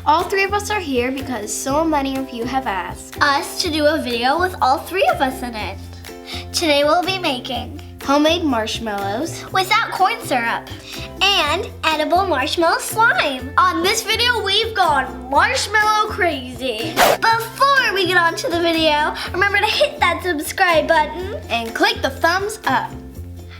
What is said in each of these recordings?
All three of us are here because so many of you have asked us to do a video with all three of us in it. Today we'll be making homemade marshmallows without corn syrup and edible marshmallow slime. On this video, we've gone marshmallow crazy. Before we get on to the video, remember to hit that subscribe button and click the thumbs up.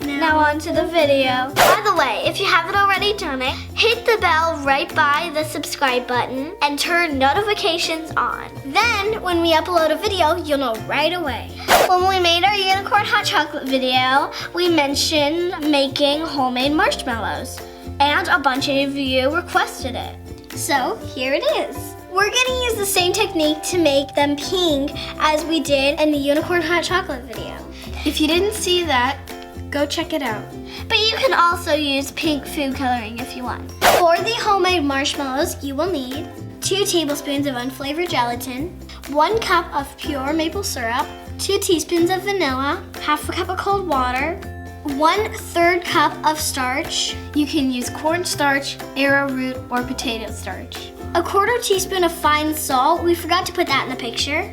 Now on to the video. By the way, if you haven't already done it, hit the bell right by the subscribe button and turn notifications on. Then, when we upload a video, you'll know right away. When we made our unicorn hot chocolate video, we mentioned making homemade marshmallows, and a bunch of you requested it. So, here it is. We're gonna use the same technique to make them pink as we did in the unicorn hot chocolate video. If you didn't see that, go check it out. But you can also use pink food coloring if you want. For the homemade marshmallows, you will need 2 tablespoons of unflavored gelatin, 1 cup of pure maple syrup, 2 teaspoons of vanilla, half a cup of cold water, 1/3 cup of starch. You can use cornstarch, arrowroot, or potato starch. 1/4 teaspoon of fine salt. We forgot to put that in the picture.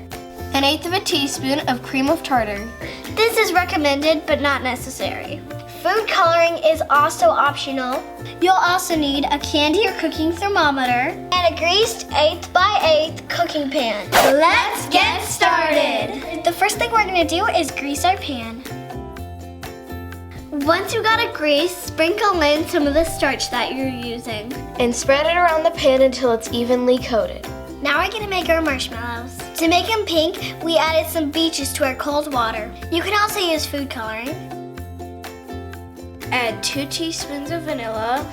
1/8 teaspoon of cream of tartar. This is recommended, but not necessary. Food coloring is also optional. You'll also need a candy or cooking thermometer and a greased 8 by 8 cooking pan. Let's get started. The first thing we're gonna do is grease our pan. Once you got it greased, sprinkle in some of the starch that you're using. And spread it around the pan until it's evenly coated. Now we're gonna make our marshmallows. To make them pink, we added some beeches to our cold water. You can also use food coloring. Add 2 teaspoons of vanilla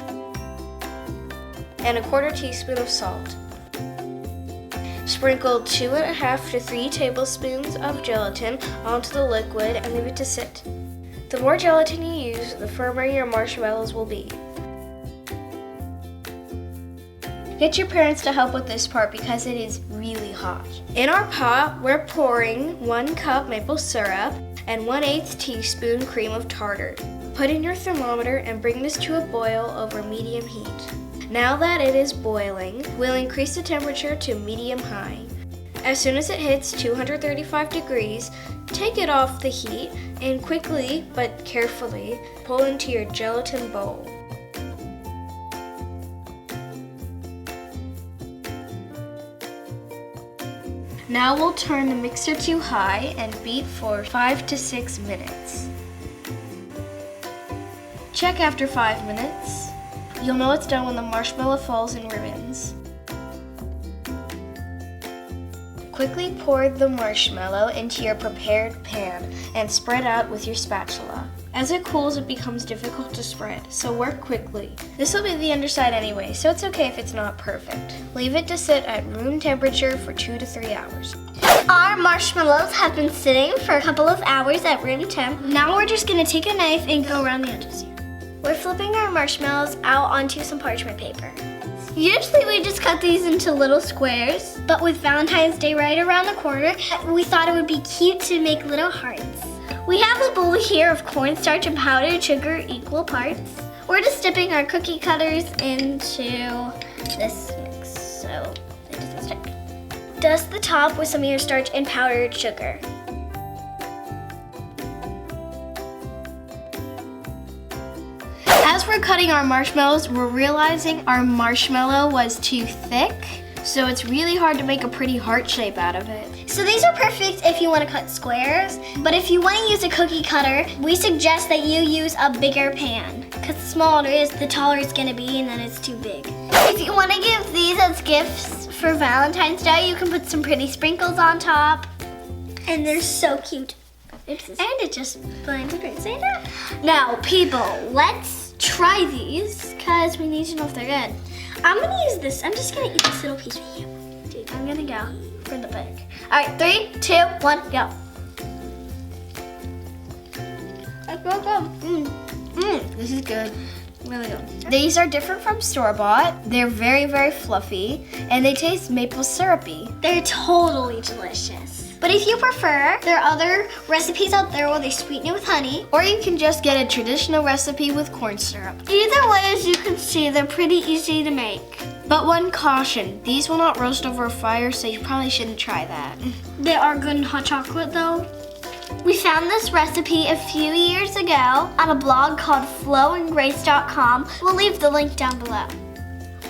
and 1/4 teaspoon of salt. Sprinkle 2.5 to 3 tablespoons of gelatin onto the liquid and leave it to sit. The more gelatin you use, the firmer your marshmallows will be. Get your parents to help with this part because it is really hot. In our pot, we're pouring 1 cup maple syrup and 1/8 teaspoon cream of tartar. Put in your thermometer and bring this to a boil over medium heat. Now that it is boiling, we'll increase the temperature to medium-high. As soon as it hits 235 degrees, take it off the heat and quickly but carefully pull into your gelatin bowl. Now we'll turn the mixer to high and beat for 5 to 6 minutes. Check after 5 minutes. You'll know it's done when the marshmallow falls in ribbons. Quickly pour the marshmallow into your prepared pan and spread out with your spatula. As it cools, it becomes difficult to spread, so work quickly. This will be the underside anyway, so it's okay if it's not perfect. Leave it to sit at room temperature for 2 to 3 hours. Our marshmallows have been sitting for a couple of hours at room temp. Now we're just gonna take a knife and go around the edges here. We're flipping our marshmallows out onto some parchment paper. Usually we just cut these into little squares, but with Valentine's Day right around the corner, we thought it would be cute to make little hearts. We have a bowl here of cornstarch and powdered sugar equal parts. We're just dipping our cookie cutters into this mix so it doesn't stick. Dust the top with some of your starch and powdered sugar. As we're cutting our marshmallows, we're realizing our marshmallow was too thick, so it's really hard to make a pretty heart shape out of it. So these are perfect if you want to cut squares, but if you want to use a cookie cutter, we suggest that you use a bigger pan, because the smaller it is, the taller it's going to be, and then it's too big. If you want to give these as gifts for Valentine's Day, you can put some pretty sprinkles on top, and they're so cute. Oops. And it just blended right side up. Now, people, let's try these, because we need to know if they're good. I'm going to use this. I'm just going to eat this little piece with you. Dude, I'm going to go for the big. All right, 3, 2, 1, go. Go. This is good. Really good. These are different from store-bought. They're very, very fluffy, and they taste maple syrupy. They're totally delicious. But if you prefer, there are other recipes out there where they sweeten it with honey. Or you can just get a traditional recipe with corn syrup. Either way, as you can see, they're pretty easy to make. But one caution, these will not roast over a fire, so you probably shouldn't try that. They are good in hot chocolate though. We found this recipe a few years ago on a blog called flowandgrace.com. We'll leave the link down below.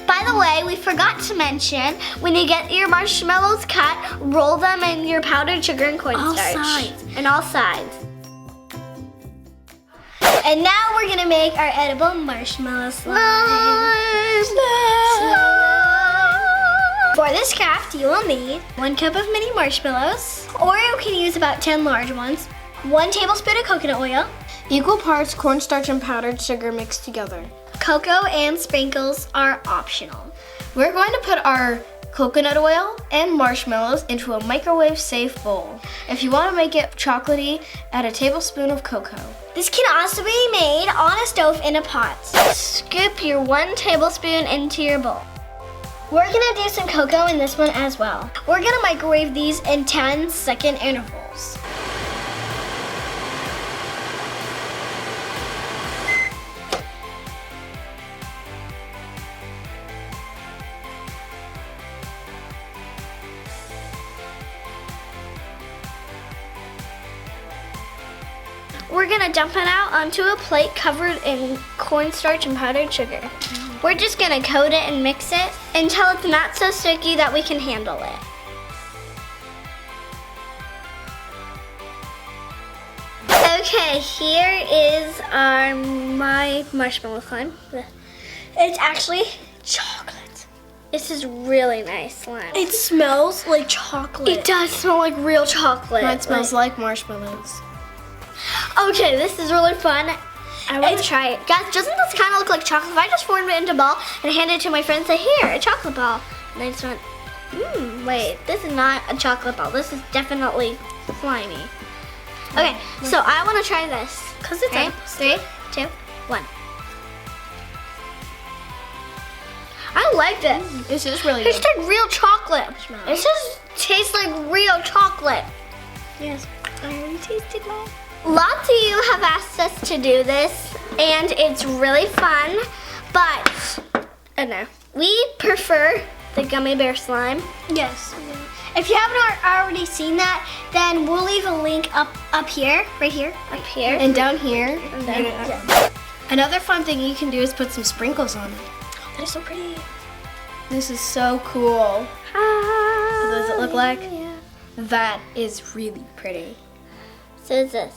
By the way, we forgot to mention, when you get your marshmallows cut, roll them in your powdered sugar and cornstarch. All sides. And all sides. And now we're gonna make our edible marshmallow slime. For this craft, you will need 1 cup of mini marshmallows, or you can use about 10 large ones, 1 tablespoon of coconut oil, Equal parts cornstarch and powdered sugar mixed together. cocoa and sprinkles are optional. We're going to put our coconut oil and marshmallows into a microwave-safe bowl. If you want to make it chocolatey, add a tablespoon of cocoa. This can also be made on a stove in a pot. Scoop your 1 tablespoon into your bowl. We're gonna do some cocoa in this one as well. We're gonna microwave these in 10-second intervals. We're gonna dump it out onto a plate covered in cornstarch and powdered sugar. We're just gonna coat it and mix it until it's not so sticky that we can handle it. Okay, here is my marshmallow slime. It's actually chocolate. This is really nice slime. It smells like chocolate. It does smell like real chocolate. Mine smells like marshmallows. Okay, this is really fun. I want to try it. Guys, doesn't this kind of look like chocolate? If I just formed it into a ball and handed it to my friend and say, here, a chocolate ball. And I just went, wait, this is not a chocolate ball. This is definitely slimy. Okay, so I want to try this. Because it's Okay, 3, 2, 1. I liked it. This is really It good. tastes like real chocolate. It just tastes like real chocolate. Yes, I already tasted mine. Lots of you have asked us to do this, and it's really fun, but I don't know. We prefer the gummy bear slime. Yes. If you haven't already seen that, then we'll leave a link up here, right here, up here. And down here. Yeah. Another fun thing you can do is put some sprinkles on it. They're so pretty. This is so cool. What does it look like? Yeah. That is really pretty. So is this.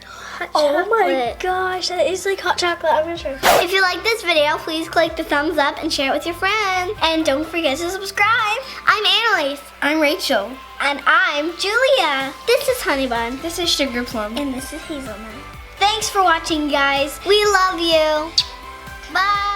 Hot Oh my chocolate. gosh, that is like hot chocolate. I'm gonna try. If you like this video, please click the thumbs up and share it with your friends. And don't forget to subscribe. I'm Annalise. I'm Rachel. And I'm Julia. This is Honey Bun. This is Sugar Plum. And this is Hazelnut. Thanks for watching, guys. We love you. Bye.